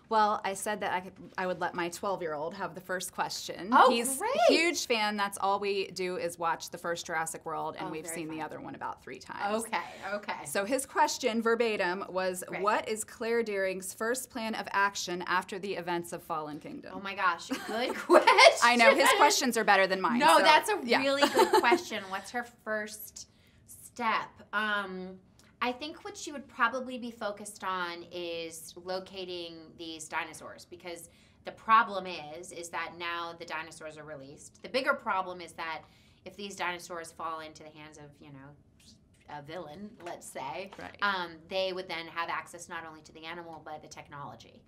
Well, I said that I would let my 12-year-old have the first question. Oh, He's great. a huge fan. That's all we do is watch the first Jurassic World, and we've seen the other one about 3 times. Okay. So his question, verbatim, was, Great. what is Claire Dearing's first plan of action after the events of Fallen Kingdom? Oh my gosh, good question. I know, his questions are better than mine. No, so, that's a yeah. really good question. What's her first step? I think what she would probably be focused on is locating these dinosaurs, because the problem is that now the dinosaurs are released. The bigger problem is that if these dinosaurs fall into the hands of, a villain, let's say, right. They would then have access not only to the animal but the technology,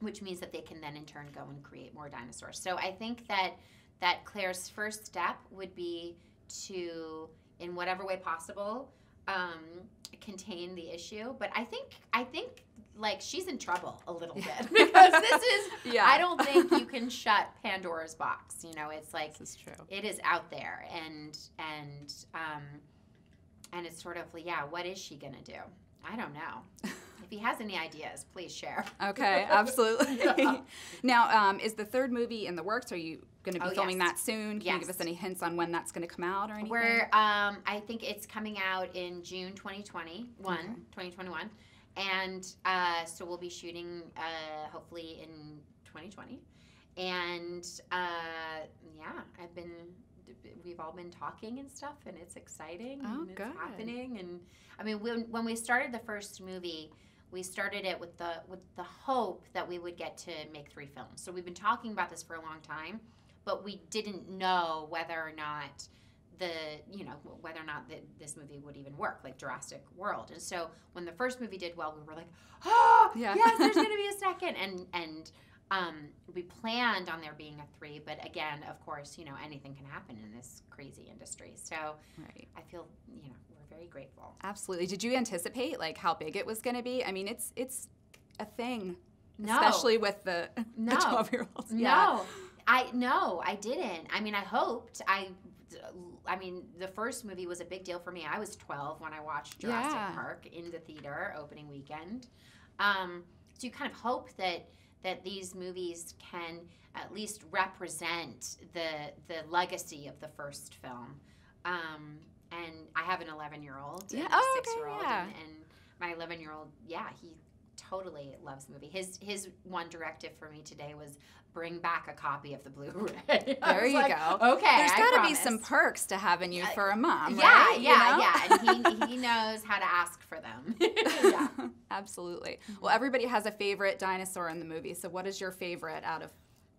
which means that they can then in turn go and create more dinosaurs. So I think that Claire's first step would be to, in whatever way possible, contain the issue. But I think like she's in trouble a little bit, because this is I don't think you can shut Pandora's box. It's like, this is true. It is out there, and it's sort of, what is she gonna do? I don't know. If he has any ideas, please share. Okay, absolutely. Yeah. Now, is the third movie in the works? Are you going to be filming that soon? Can you give us any hints on when that's going to come out or anything? I think it's coming out in June 2021. And so we'll be shooting hopefully in 2020. And we've all been talking and stuff, and it's exciting, and it's happening. And I mean, when we started the first movie, we started it with the hope that we would get to make 3 films. So we've been talking about this for a long time, but we didn't know whether or not this movie would even work, like Jurassic World. And so when the first movie did well, we were like, yes, there's going to be a second. And we planned on there being a 3, but again, of course, anything can happen in this crazy industry. So I feel, we're very grateful. Absolutely. Did you anticipate like how big it was going to be? I mean, it's a thing, no. especially with the 12-year-olds. Yeah. No, I didn't. I mean, I hoped. I mean, the first movie was a big deal for me. I was 12 when I watched Jurassic Park in the theater opening weekend. So you kind of hope that these movies can at least represent the legacy of the first film. And I have an 11-year-old and a 6-year-old, and my 11-year-old, he totally loves the movie. His one directive for me today was bring back a copy of the Blu-ray. There you go. Okay, there's got to be some perks to having you for a mom, yeah, right? Yeah. And he knows how to ask for them. Yeah, absolutely. Well, everybody has a favorite dinosaur in the movie. So, what is your favorite out of?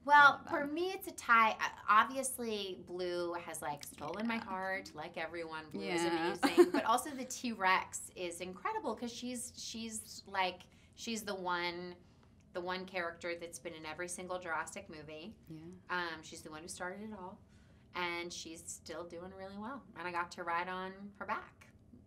Well, for me, it's a tie. Obviously, Blue has stolen my heart, like everyone. Blue is amazing, but also the T-Rex is incredible because she's the one character that's been in every single Jurassic movie. Yeah. She's the one who started it all, and she's still doing really well. And I got to ride on her back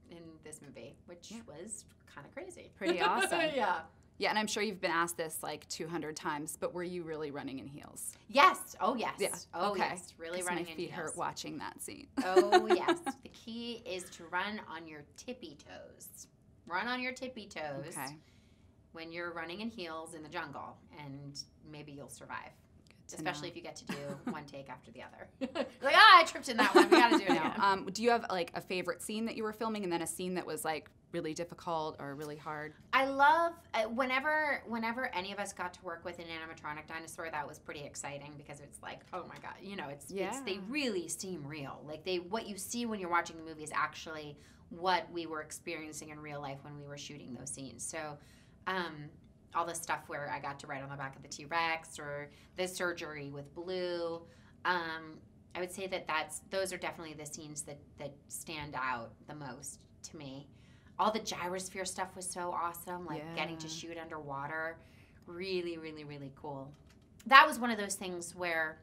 in this movie, which was kind of crazy. Pretty awesome. Yeah. Yeah, and I'm sure you've been asked this 200 times, but were you really running in heels? Yes. Oh, yes. Yeah. Oh, okay. Yes. Really running in heels. My feet hurt watching that scene. Oh, yes. The key is to run on your tippy toes. Run on your tippy toes when you're running in heels in the jungle, and maybe you'll survive. Especially if you get to do one take after the other. I tripped in that one. We got to do it again. Do you have a favorite scene that you were filming, and then a scene that was really difficult or really hard? I love whenever any of us got to work with an animatronic dinosaur, that was pretty exciting because it's oh my god, it's they really seem real. What you see when you're watching the movie is actually what we were experiencing in real life when we were shooting those scenes. So. All the stuff where I got to ride on the back of the T-Rex, or the surgery with Blue. I would say those are definitely the scenes that stand out the most to me. All the gyrosphere stuff was so awesome, getting to shoot underwater. Really, really, really cool. That was one of those things where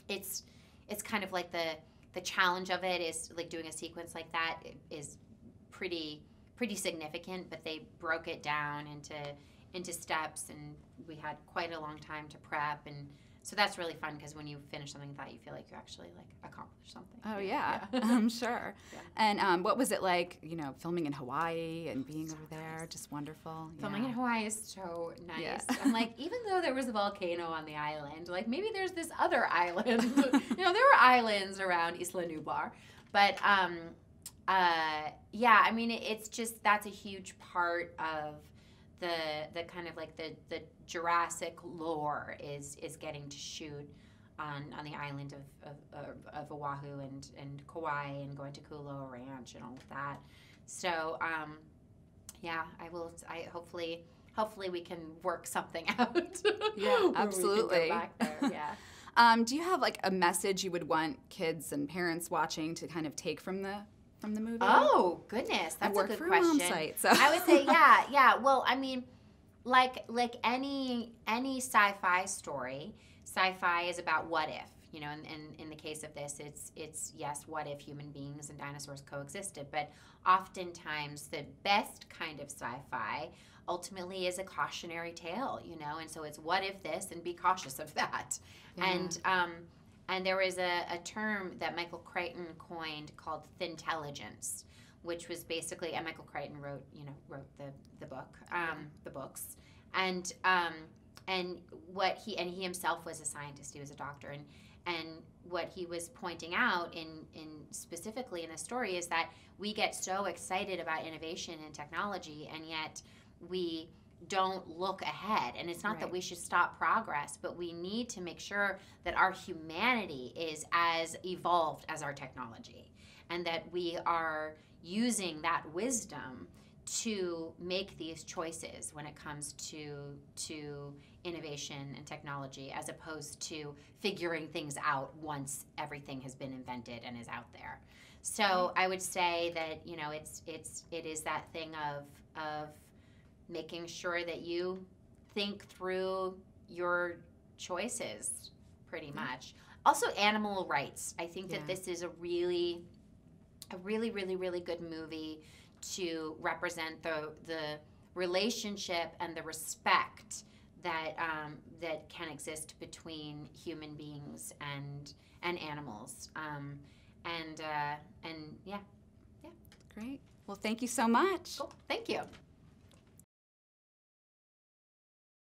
it's kind of the challenge of it is doing a sequence like that is pretty significant, but they broke it down into steps, and we had quite a long time to prep, and So that's really fun because when you finish something like that, you feel like you actually like accomplished something. Oh yeah. I'm sure. Yeah. And what was it like, filming in Hawaii and being over there? Nice. Just wonderful. Filming in Hawaii is so nice. Yeah. I'm like, even though there was a volcano on the island, like maybe there's this other island. There were islands around Isla Nublar, but yeah, I mean, it's just, that's a huge part of the kind of like the Jurassic lore is getting to shoot on the island of Oahu and Kauai and going to Kulo Ranch and all of that. So yeah, I hopefully we can work something out. Yeah, absolutely. We can go back there. Yeah. Do you have like a message you would want kids and parents watching to kind of take from the movie? Oh goodness, that's a good question. Site, so. I would say yeah. Well, I mean, like any sci-fi story, sci-fi is about what if. And in the case of this, it's yes, what if human beings and dinosaurs coexisted? But oftentimes, the best kind of sci-fi ultimately is a cautionary tale, and so it's what if this, and be cautious of that. Yeah. And there was a term that Michael Crichton coined called thintelligence, which was basically, and Michael Crichton wrote the book, the books, and what he himself was a scientist, he was a doctor, and what he was pointing out in specifically in the story is that we get so excited about innovation and technology, and yet we don't look ahead. And it's not that we should stop progress, but we need to make sure that our humanity is as evolved as our technology, and that we are using that wisdom to make these choices when it comes to innovation and technology, as opposed to figuring things out once everything has been invented and is out there. So I would say that it is that thing of making sure that you think through your choices, pretty much. Also, animal rights. I think that this is a really good movie to represent the relationship and the respect that can exist between human beings and animals. And yeah. Great. Well, thank you so much. Cool. Thank you.